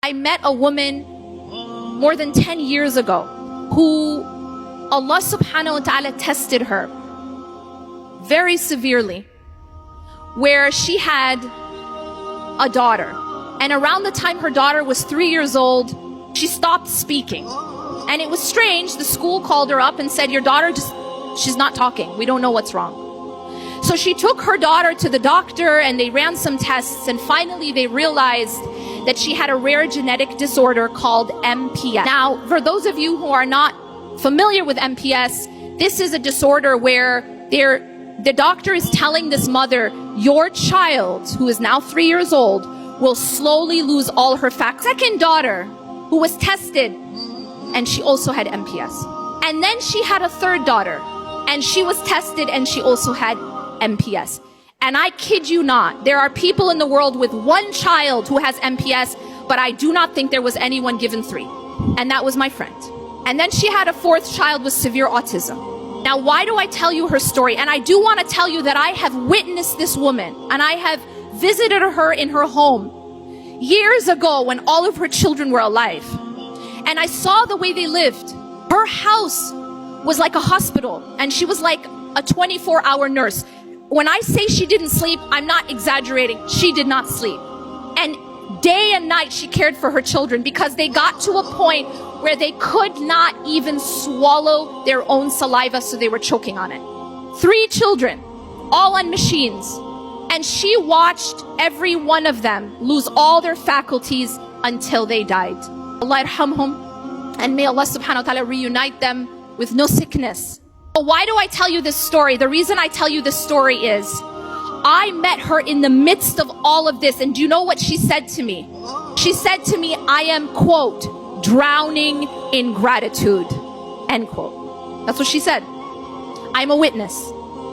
I met a woman more than 10 years ago who Allah subhanahu wa ta'ala tested her very severely, where she had a daughter, and around the time her daughter was 3 years old, she stopped speaking. And it was strange. The school called her up and said, your daughter she's not talking. We don't know what's wrong. So she took her daughter to the doctor and they ran some tests, and finally they realized that she had a rare genetic disorder called MPS. Now, for those of you who are not familiar with MPS, this is a disorder where the doctor is telling this mother, your child, who is now 3 years old, will slowly lose all her faculties. Second daughter, who was tested, and she also had MPS. And then she had a third daughter, and she was tested, and she also had MPS. And I kid you not, there are people in the world with one child who has MPS, but I do not think there was anyone given 3. And that was my friend. And then she had a fourth child with severe autism. Now, why do I tell you her story? And I do want to tell you that I have witnessed this woman, and I have visited her in her home years ago when all of her children were alive. And I saw the way they lived. Her house was like a hospital, and she was like a 24-hour nurse. When I say she didn't sleep, I'm not exaggerating. She did not sleep. And day and night she cared for her children, because they got to a point where they could not even swallow their own saliva, so they were choking on it. 3 children, all on machines. And she watched every one of them lose all their faculties until they died. Allah yarhamhum, and may Allah subhanahu wa ta'ala reunite them with no sickness. Why do I tell you this story? The reason I tell you this story is, I met her in the midst of all of this, and do you know what she said to me? She said to me, I am, quote, drowning in gratitude, end quote. That's what she said. I'm a witness.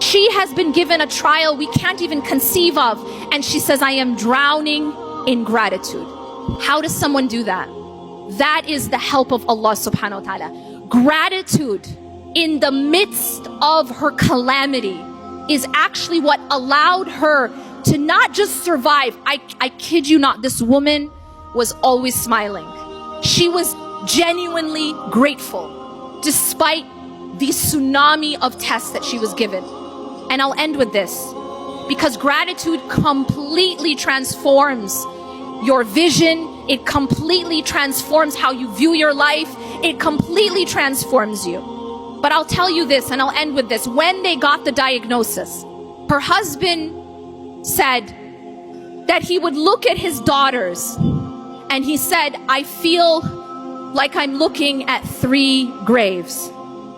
She has been given a trial we can't even conceive of, and she says, I am drowning in gratitude. How does someone do that? That is the help of Allah subhanahu wa ta'ala. Gratitude in the midst of her calamity is actually what allowed her to not just survive. I kid you not, this woman was always smiling. She was genuinely grateful despite the tsunami of tests that she was given. And I'll end with this, because gratitude completely transforms your vision. It completely transforms how you view your life. It completely transforms you. But I'll tell you this, and I'll end with this. When they got the diagnosis, her husband said that he would look at his daughters, and he said, I feel like I'm looking at 3 graves.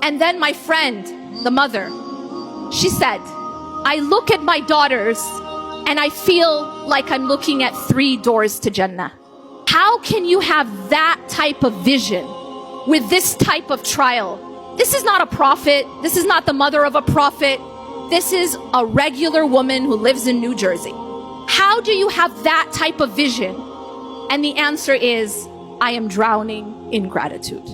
And then my friend, the mother, she said, I look at my daughters and I feel like I'm looking at 3 doors to Jannah. How can you have that type of vision with this type of trial? This is not a prophet. This is not the mother of a prophet. This is a regular woman who lives in New Jersey. How do you have that type of vision? And the answer is, I am drowning in gratitude.